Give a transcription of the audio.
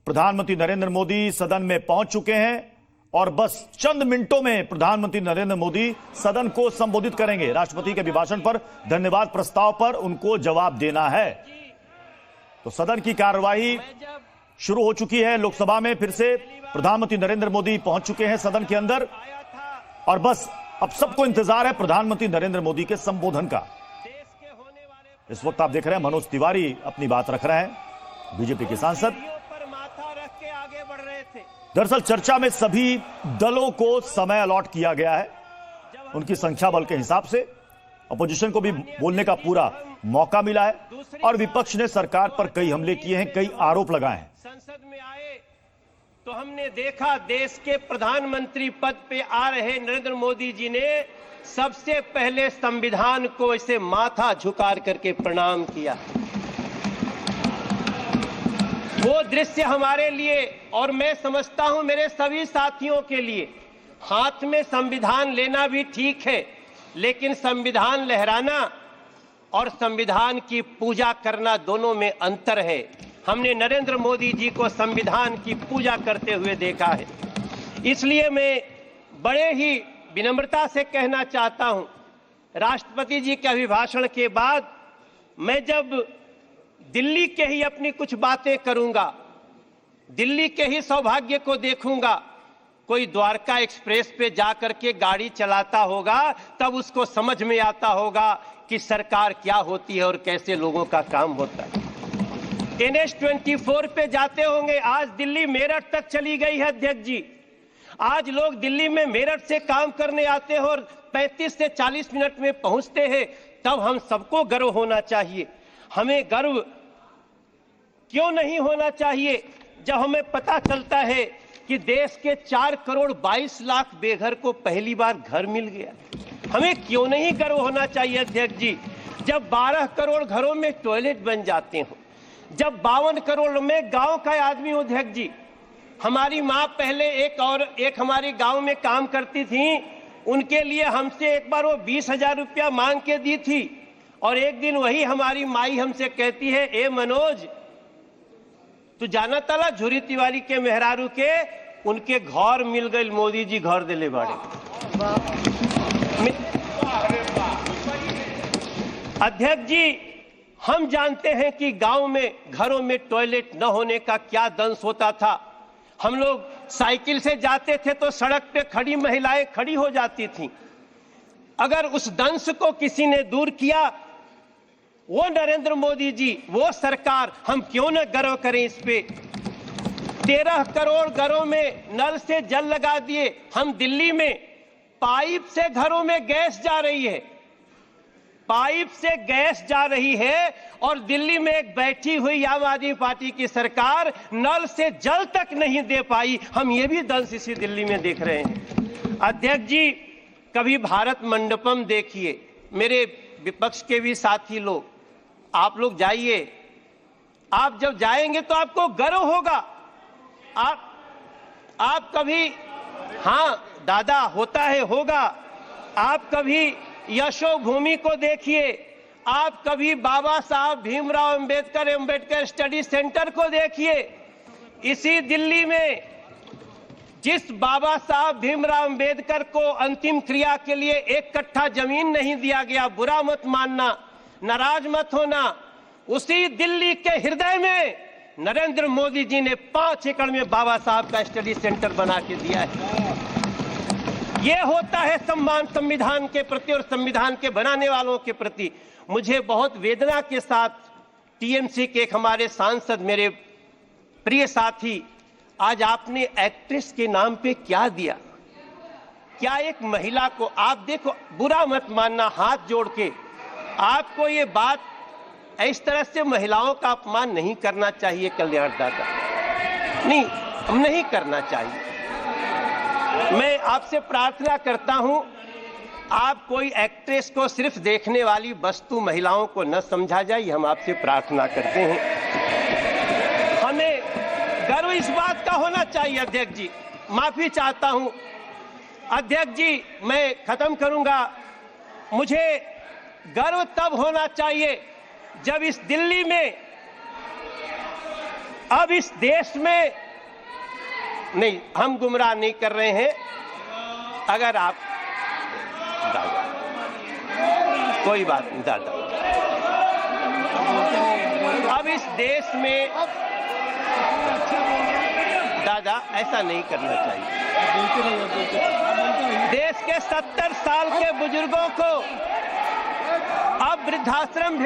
प्रधानमंत्री नरेंद्र मोदी सदन में पहुंच चुके हैं और बस चंद मिनटों में प्रधानमंत्री नरेंद्र मोदी सदन को संबोधित करेंगे। राष्ट्रपति के अभिभाषण पर धन्यवाद प्रस्ताव पर उनको जवाब देना है। तो सदन की कार्यवाही शुरू हो चुकी है। लोकसभा में फिर से प्रधानमंत्री नरेंद्र मोदी पहुंच चुके हैं सदन के अंदर और बस अब सबको इंतजार है प्रधानमंत्री नरेंद्र मोदी के संबोधन का। इस वक्त आप देख रहे हैं मनोज तिवारी अपनी बात रख रहे हैं, बीजेपी के सांसद। दरअसल चर्चा में सभी दलों को समय अलॉट किया गया है, उनकी संख्या बल के हिसाब से। अपोजिशन को भी बोलने का पूरा मौका मिला है और विपक्ष ने सरकार पर कई हमले किए हैं, कई आरोप लगाए हैं। संसद में आए तो हमने देखा देश के प्रधानमंत्री पद पे आ रहे नरेंद्र मोदी जी ने सबसे पहले संविधान को इसे माथा झुका करके प्रणाम किया। वो दृश्य हमारे लिए और मैं समझता हूं मेरे सभी साथियों के लिए, हाथ में संविधान लेना भी ठीक है, लेकिन संविधान लहराना और संविधान की पूजा करना दोनों में अंतर है। हमने नरेंद्र मोदी जी को संविधान की पूजा करते हुए देखा है। इसलिए मैं बड़े ही विनम्रता से कहना चाहता हूं, राष्ट्रपति जी के अभिभाषण के बाद मैं जब दिल्ली के ही अपनी कुछ बातें करूंगा, दिल्ली के ही सौभाग्य को देखूंगा। कोई द्वारका एक्सप्रेस पे जाकर के गाड़ी चलाता होगा तब उसको समझ में आता होगा कि सरकार क्या होती है और कैसे लोगों का काम होता है। NH-24 पे जाते होंगे, आज दिल्ली मेरठ तक चली गई है अध्यक्ष जी। आज लोग दिल्ली में मेरठ से काम करने आते हैं और 35 से 40 मिनट में पहुंचते हैं। तब हम सबको गर्व होना चाहिए। हमें गर्व क्यों नहीं होना चाहिए जब हमें पता चलता है कि देश के 4 करोड़ 22 लाख बेघर को पहली बार घर मिल गया। हमें क्यों नहीं गर्व होना चाहिए अध्यक्ष जी जब 12 करोड़ घरों में टॉयलेट बन जाते हो, जब 52 करोड़ में गांव का आदमी हो। अध्यक्ष जी, हमारी माँ पहले एक हमारे गांव में काम करती थी, उनके लिए हमसे एक बार वो 20,000 रुपया मांग के दी थी और एक दिन वही हमारी माई हमसे कहती है, ए मनोज तू जाना तला झुरी तिवारी के मेहरारू के उनके घर मिल गए, मोदी जी घर दिले बाड़े। अध्यक्ष जी, हम जानते हैं कि गांव में घरों में टॉयलेट न होने का क्या दंश होता था। हम लोग साइकिल से जाते थे तो सड़क पे खड़ी महिलाएं खड़ी हो जाती थीं। अगर उस दंश को किसी ने दूर किया, वो नरेंद्र मोदी जी, वो सरकार, हम क्यों न गर्व करें इस पे। 13 करोड़ घरों में नल से जल लगा दिए। हम दिल्ली में पाइप से घरों में गैस जा रही है, पाइप से गैस जा रही है और दिल्ली में एक बैठी हुई आम आदमी पार्टी की सरकार नल से जल तक नहीं दे पाई। हम ये भी दंश इसी दिल्ली में देख रहे हैं। अध्यक्ष जी, कभी भारत मंडपम देखिए। मेरे विपक्ष के भी साथी लोग, आप लोग जाइए, आप जब जाएंगे तो आपको गर्व होगा। आप कभी, हाँ दादा होता है, होगा। आप कभी यशो भूमि को देखिए, आप कभी बाबा साहब भीमराव अंबेडकर स्टडी सेंटर को देखिए। इसी दिल्ली में जिस बाबा साहब भीमराव अंबेडकर को अंतिम क्रिया के लिए 1 कट्ठा जमीन नहीं दिया गया, बुरा मत मानना, नाराज मत होना, उसी दिल्ली के हृदय में नरेंद्र मोदी जी ने 5 एकड़ में बाबा साहब का स्टडी सेंटर बना के दिया है। यह होता है सम्मान संविधान के प्रति और संविधान के बनाने वालों के प्रति। मुझे बहुत वेदना के साथ टीएमसी के एक हमारे सांसद, मेरे प्रिय साथी, आज आपने एक्ट्रेस के नाम पे क्या दिया? क्या एक महिला को आप देखो, बुरा मत मानना, हाथ जोड़ के आपको ये बात, इस तरह से महिलाओं का अपमान नहीं करना चाहिए। कल्याण दादा, नहीं, हम नहीं करना चाहिए। मैं आपसे प्रार्थना करता हूं, आप कोई एक्ट्रेस को सिर्फ देखने वाली वस्तु महिलाओं को न समझा जाए, हम आपसे प्रार्थना करते हैं। हमें गर्व इस बात का होना चाहिए। अध्यक्ष जी, माफी चाहता हूं। अध्यक्ष जी, मैं खत्म करूंगा। मुझे गर्व तब होना चाहिए जब इस दिल्ली में अब इस देश में नहीं, हम गुमराह नहीं कर रहे हैं। अगर आप दादा, कोई बात नहीं दादा, अब इस देश में दादा ऐसा नहीं करना चाहिए। देश के 70 साल के बुजुर्गों को अब वृद्धाश्रम